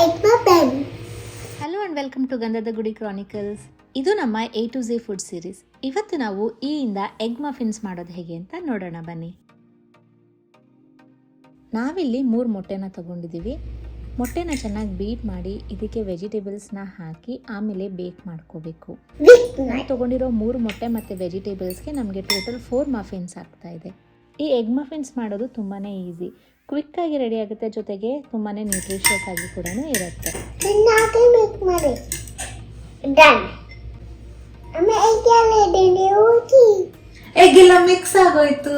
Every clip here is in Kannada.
egg muffin. Hello and welcome to Gandhada Gudi chronicles. ಇದು ನಮ್ಮ A to Z food series. ಇವತ್ತು ನಾವು ಇಂದ ಎಗ್ ಮಫಿನ್ಸ್ ಮಾಡೋದು ಹೇಗೆ ಅಂತ ನೋಡೋಣ ಬನ್ನಿ. ನಾವಿಲ್ಲಿ 3 ಮೊಟ್ಟೆನ ತಗೊಂಡಿದ್ದೀವಿ. ಮೊಟ್ಟೆನ ಚೆನ್ನಾಗಿ ಬೀಟ್ ಮಾಡಿ ಇದಕ್ಕೆ ವೆಜಿಟೇಬಲ್ಸ್ನ ಹಾಕಿ ಆಮೇಲೆ ಬೇಕ್ ಮಾಡ್ಕೋಬೇಕು. ನಾವು ತಗೊಂಡಿರೋ 3 ಮೊಟ್ಟೆ ಮತ್ತು ವೆಜಿಟೇಬಲ್ಸ್ಗೆ ನಮಗೆ ಟೋಟಲ್ 4 ಮಫಿನ್ಸ್ ಆಗ್ತಾ ಇದೆ. ಈ ಎಗ್ ಮಫಿನ್ಸ್ ಮಾಡೋದು ತುಂಬಾ ಈಸಿ, ಕ್ವಿಕ್ಕಾಗಿ ರೆಡಿ ಆಗುತ್ತೆ, ಜೊತೆಗೆ ತುಂಬಾ ನ್ಯೂಟ್ರಿಷಿಯಸ್ ಆಗಿ ಕೂಡ ಇರುತ್ತೆ. ಎಗ್ ಎಲ್ಲ ಮಿಕ್ಸ್ ಆಗೋಯ್ತು.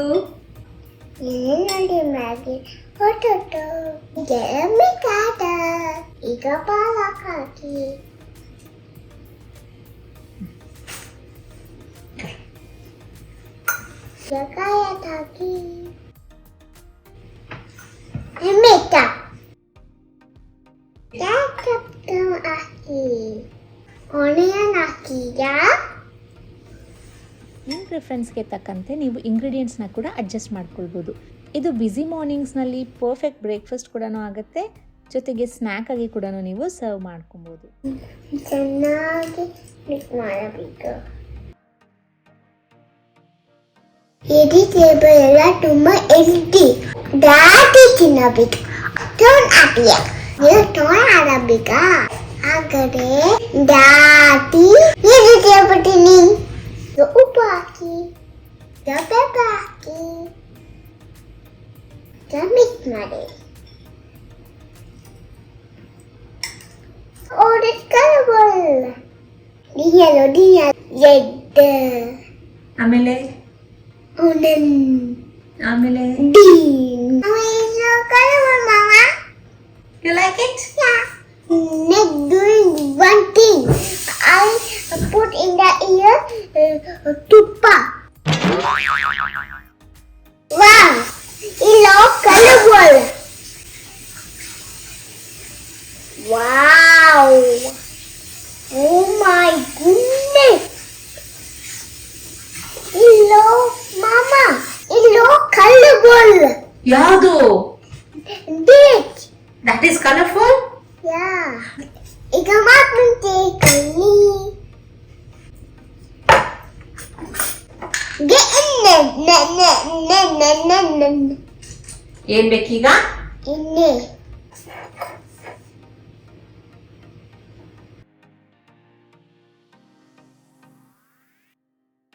ಈಗ ಪಾಲಕ್ ಹಾಕಿ ಕಾಯತ್ ಹಾಕಿ ಕ್ಯಾಪ್ಸಿಕಮ್ ಹಾಕಿ ಆನಿಯನ್ ಹಾಕಿದ. ನಿಮ್ಮ ಪ್ರಿಫರೆನ್ಸ್ಗೆ ತಕ್ಕಂತೆ ನೀವು ಇಂಗ್ರೀಡಿಯೆಂಟ್ಸ್ನ ಕೂಡ ಅಡ್ಜಸ್ಟ್ ಮಾಡ್ಕೊಳ್ಬೋದು. ಇದು ಬ್ಯುಸಿ ಮಾರ್ನಿಂಗ್ಸ್ನಲ್ಲಿ ಪರ್ಫೆಕ್ಟ್ ಬ್ರೇಕ್ಫಾಸ್ಟ್ ಕೂಡ ಆಗುತ್ತೆ, ಜೊತೆಗೆ ಸ್ನ್ಯಾಕ್ ಆಗಿ ಕೂಡ ನೀವು ಸರ್ವ್ ಮಾಡ್ಕೊಬೋದು. ಚೆನ್ನಾಗಿ ಮಿಕ್ಸ್ ಮಾಡಬೇಕು. ವೆಜಿಟೇಬಲ್ ಎಲ್ಲ ತುಂಬಾ ಹೆಲ್ದಿ, ದಾಟಿ ತಿನ್ನಬೇಕು. ಟೋನ್ ಹಾಕಿ ಟೋನ್ ಆಡಬೇಕಾ? ಹಾಗಾದ್ರೆ ದಾಟಿ ವೆಜಿಟೇಬಲ್ ತಿನ್ನಿ. ಉಪ್ಪು ಹಾಕಿ ಪೆಪ್ಪರ್ ಹಾಕಿ ಮಿಕ್ಸ್ ಮಾಡಿ. Orange colorful. Yellow, red. ಆಮೇಲೆ Orange. ಆಮೇಲೆ Green. It's so colorful, Mama. You like it? Yeah. Next, doing one thing. I put in the ear tuppa. Wow, it's so colorful. Wow! Oh my goodness! Hello, Mama. Hello, colorful. ಯಾವುದು? This. That is colorful? Yeah. ಈಗ ಮಾತ್ರ ತೇಕಲಿ. Get in there. ಏನ್ ಬೇಕೀಗ? ಇನ್ನೇ.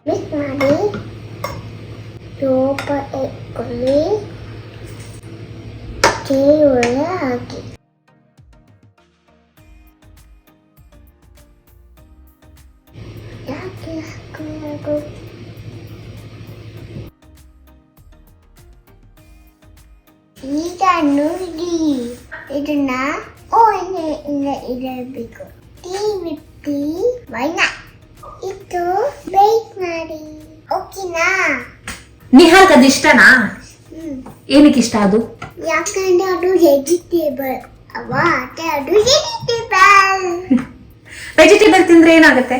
ಮಿಕ್ಸ್ ಮಾಡಿ ಸೋಪ ಎಕ್ಕೊಳ್ಳಿ, ಟೀ ಒಳಗೆ ಹಾಕಿ. ಯಾಕೆ ಹಾಕೋದು? ಈಗ ನೋಡಿ ಇದನ್ನ ಇಡಬೇಕು. ಟೀ ವಿತ್ ಟೀ ವೈನ ಇದು ಬೇಕ್ ಮಾಡಿ. ಓಕೆನಾ? ನಿಹಾಲ್ಗೆ ಅದು ಇಷ್ಟನಾ? ಏನಕ್ಕೆ ಇಷ್ಟ ಅದು? ಯಾಕಂದ್ರೆ ಅದು ವೆಜಿಟೇಬಲ್ ಅವಾ, ಅದು ವೆಜಿಟೇಬಲ್. ವೆಜಿಟೇಬಲ್ ತಿಂದ್ರೆ ಏನಾಗುತ್ತೆ?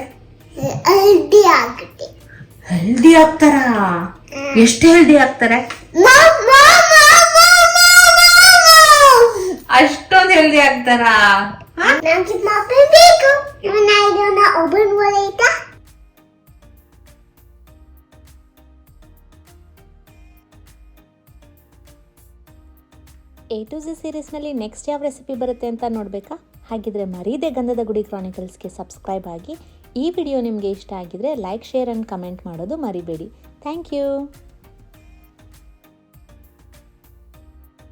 ಹೆಲ್ದಿ ಆಗುತ್ತೆ. ಹೆಲ್ದಿ ಆಗ್ತಾರಾ? ಎಷ್ಟು ಹೆಲ್ದಿ ಆಗ್ತಾರೆ? ಅಷ್ಟೊಂದು ಹೆಲ್ದಿ ಆಗ್ತಾರಾ? ನನಗೆ ಮಫಿನ್ ಬೇಕು. ಇದನ್ನ ಓಪನ್ ಮಾಡೈತಾ? A to Z ಸೀರೀಸ್ನಲ್ಲಿ ನೆಕ್ಸ್ಟ್ ಯಾವ ರೆಸಿಪಿ ಬರುತ್ತೆ ಅಂತ ನೋಡಬೇಕಾ? ಹಾಗಿದ್ರೆ ಮರೀದೆ ಗಂಧದ ಗುಡಿ ಕ್ರಾನಿಕಲ್ಸ್ಗೆ ಸಬ್ಸ್ಕ್ರೈಬ್ ಆಗಿ. ಈ ವಿಡಿಯೋ ನಿಮಗೆ ಇಷ್ಟ ಆಗಿದ್ರೆ ಲೈಕ್, ಶೇರ್ ಆ್ಯಂಡ್ ಕಮೆಂಟ್ ಮಾಡೋದು ಮರಿಬೇಡಿ. Thank you.